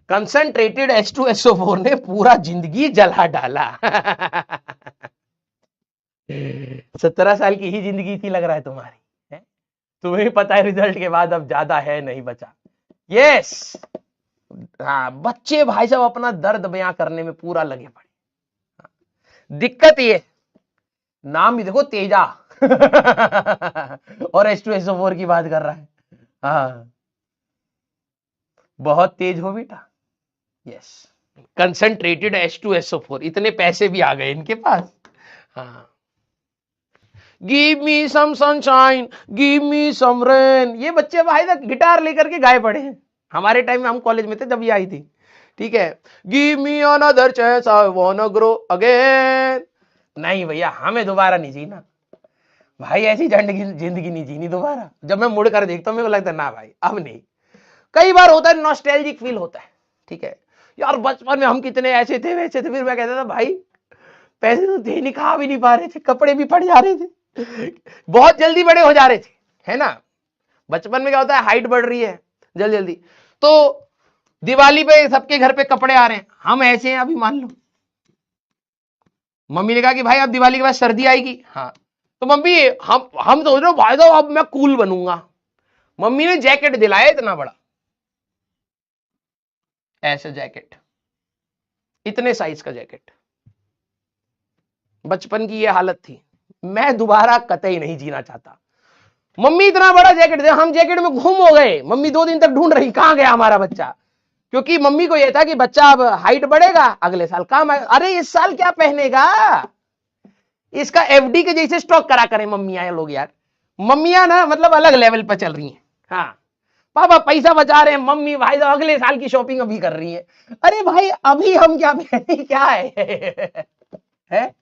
Concentrated H2SO4 ने पूरा जिंदगी जला डाला। 17 साल की ही जिंदगी थी लग रहा है तुम्हारी, है? तुम्हें पता है रिजल्ट के बाद अब ज्यादा है नहीं बचा। यस, हाँ, बच्चे भाई साहब अपना दर्द बयां करने में पूरा लगे पड़े। दिक्कत ये, नाम भी देखो तेजा और H2SO4 की बात कर रहा है। हाँ, बहुत तेज हो बेटा। यस, कंसंट्रेटेड H2SO4, इतने पैसे भी आ गए इनके पास। हाँ, give me some sunshine, give me some rain, ये बच्चे भाई तक गिटार लेकर के गाए पड़े हैं। हमारे टाइम में हम कॉलेज में थे जब ये आई थी, ठीक है। गिव मी अनदर चांस, आई वांना ग्रो अगेन। नहीं भैया, हमें दोबारा नहीं जीना भाई, ऐसी जिंदगी नहीं जीनी दोबारा। जब मैं मुड़ कर देखता हूं मेरे को लगता है ना भाई अब नहीं। कई बार होता है नॉस्टैल्जिक फील होता है, ठीक है यार, बचपन में हम कितने ऐसे थे वैसे थे। फिर मैं कहता था भाई पैसे तो थे नहीं, खा भी नहीं पा रहे थे, कपड़े भी फट जा रहे थे, बहुत जल्दी बड़े हो जा रहे थे, है ना। बचपन में क्या होता है, हाइट बढ़ रही है जल्दी जल्दी, तो दिवाली पे सबके घर पे कपड़े आ रहे हैं, हम ऐसे हैं अभी मान लो। मम्मी ने कहा कि भाई अब दिवाली के बाद सर्दी आएगी, हाँ, तो मम्मी हम सोच रहे हो भाई साहब अब मैं कूल बनूंगा। मम्मी ने जैकेट दिलाया इतना बड़ा, ऐसा जैकेट, इतने साइज का जैकेट। बचपन की ये हालत थी, मैं दोबारा कतई नहीं जीना चाहता। मम्मी इतना बड़ा जैकेट दे, हम जैकेट में घूम हो गए। मम्मी 2 दिन तक ढूंढ रही कहां गया हमारा बच्चा, क्योंकि मम्मी को यह था कि बच्चा अब हाइट बढ़ेगा, अगले साल काम आएगा। अरे इस साल क्या पहनेगा, इसका एफडी के जैसे स्टॉक करा करें मम्मियां लोग यार। मम्मियां ना मतलब अलग लेवल पर चल रही हैं। हाँ, पापा पैसा बचा रहे हैं, मम्मी भाई तो अगले साल की शॉपिंग अभी कर रही है। अरे भाई अभी हम क्या पहने, क्या है?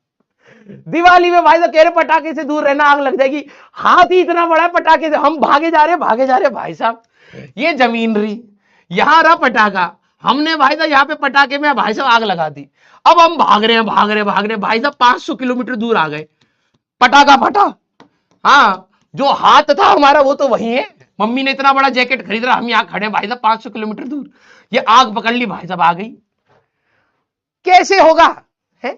दिवाली में भाई तो कह रहे पटाखे से दूर रहना, आग लग जाएगी। हाथ ही इतना बड़ा है पटाखे से, हम भागे जा रहे भाई साहब। ये जमीन रही, यहां रहा पटाखा, हमने भाई साहब यहाँ पे पटाखे में भाई साहब आग लगा दी। अब हम भाग रहे हैं भाई साहब, 500 किलोमीटर दूर आ गए, पटाखा फटा। हाँ, जो हाथ था हमारा वो तो वही है। मम्मी ने इतना बड़ा जैकेट खरीद रहा, हम यहाँ खड़े भाई साहब 500 किलोमीटर दूर, ये आग पकड़ ली भाई साहब, आ गई। कैसे होगा, है?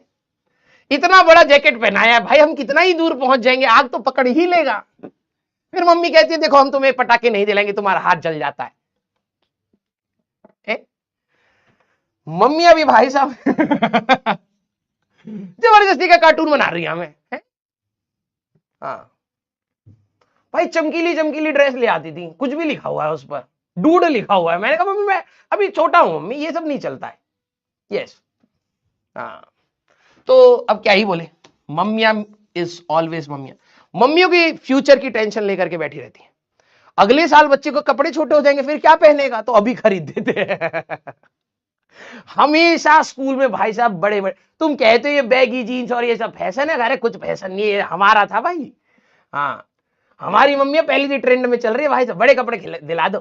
इतना बड़ा जैकेट पहनाया है भाई, हम कितना ही दूर पहुंच जाएंगे, आग तो पकड़ ही लेगा। फिर मम्मी कहती है देखो हम तुम्हें पटाखे नहीं दिलाएंगे, तुम्हारा हाथ जल जाता है। मम्मी अभी भाई साहब जबरदस्ती का कार्टून बना रही है हमें, है? हाँ भाई, चमकीली चमकीली ड्रेस ले आती थी, कुछ भी लिखा हुआ है उस पर, डूड लिखा हुआ है। मैंने कहा मम्मी मैं अभी छोटा हूं मम्मी, ये सब नहीं चलता है। यस, हाँ, तो अब क्या ही बोले, मम्मियां इज ऑलवेज मम्मियां। मम्मियों की फ्यूचर की टेंशन लेकर के बैठी रहती है। अगले साल बच्चे को कपड़े छोटे हो जाएंगे, फिर क्या पहनेगा, तो अभी खरीद देते हैं। हमेशा स्कूल में भाई साहब बड़े बड़े, तुम कहते हो ये बैगी जीन्स और ये सब फैशन है, अरे कुछ फैशन नहीं है, हमारा था भाई। हाँ, हमारी मम्मी पहले से ट्रेंड में चल रही है भाई साहब, बड़े कपड़े दिला दो,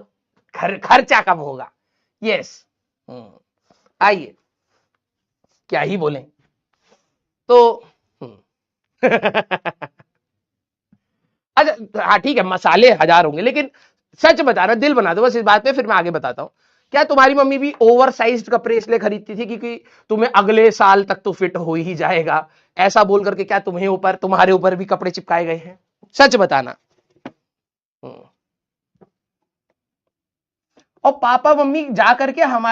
खर्चा कम होगा। यस, आइए क्या ही बोले, तो अच्छा हाँ ठीक है, मसाले 1000 होंगे, लेकिन सच बता रहा, दिल बना दो बस इस बात पे, फिर मैं आगे बताता हूं। क्या तुम्हारी मम्मी भी ओवर साइज कपड़े इसलिए खरीदती थी क्योंकि तुम्हें अगले साल तक तो फिट हो ही जाएगा, ऐसा बोल करके क्या तुम्हारे ऊपर भी कपड़े चिपकाए गए हैं? सच बताना। और पापा मम्मी जा करके हम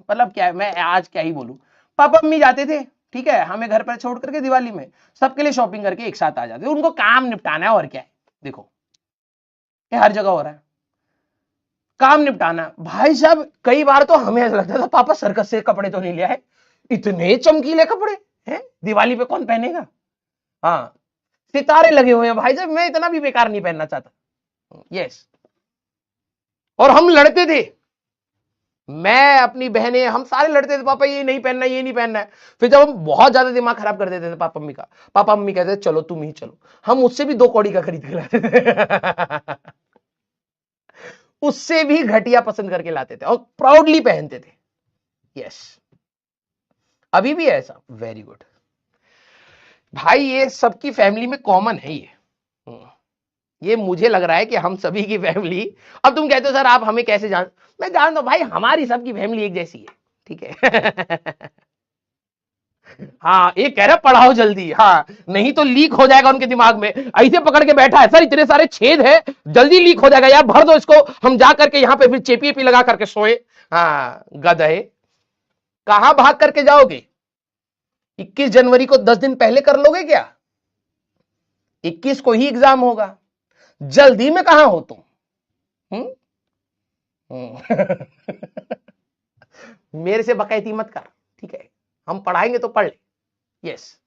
मतलब क्या है, मैं आज क्या ही बोलूं, पापा मम्मी जाते थे, ठीक है, हमें घर पर छोड़ करके दिवाली में सबके लिए शॉपिंग करके एक साथ आ जाते, उनको काम निपटाना है और क्या है। देखो ये हर जगह हो रहा है, काम निपटाना भाई साहब। कई बार तो हमें ऐसा लगता था पापा सर्कस से कपड़े तो नहीं लिया है, इतने चमकीले कपड़े हैं दिवाली पे कौन पहनेगा। हाँ, सितारे लगे हुए हैं भाई साहब, मैं इतना भी बेकार नहीं पहनना चाहता। यस, और हम लड़ते थे, मैं अपनी बहनें हम सारे लड़ते थे, पापा ये नहीं पहनना ये नहीं पहनना है। फिर जब हम बहुत ज्यादा दिमाग खराब कर देते थे पापा मम्मी का, पापा मम्मी कहते थे चलो तुम ही चलो, हम उससे भी 2 कौड़ी का खरीद के लाते थे। उससे भी घटिया पसंद करके लाते थे और प्राउडली पहनते थे। यस, अभी भी है ऐसा, वेरी गुड भाई, ये सबकी फैमिली में कॉमन है ये। ये मुझे लग रहा है कि हम सभी की फैमिली, अब तुम कहते हो सर आप हमें कैसे जान, मैं जानता हूं भाई, हमारी सबकी फैमिली एक जैसी है, ठीक है। हाँ, एक कह रहा पढ़ाओ जल्दी, हाँ नहीं तो लीक हो जाएगा उनके दिमाग में, ऐसे पकड़ के बैठा है, सर इतने सारे छेद है, जल्दी लीक हो जाएगा यार, भर दो इसको, हम जा करके यहाँ पे फिर चेपी लगा करके सोए। हाँ गधे, कहां भाग करके जाओगे? 21 जनवरी को 10 दिन पहले कर लोगे क्या? 21 को ही एग्जाम होगा, जल्दी में कहां हो तुम? हम्म? मेरे से बकैती मत कर, ठीक है, हम पढ़ाएंगे तो पढ़ ले। यस।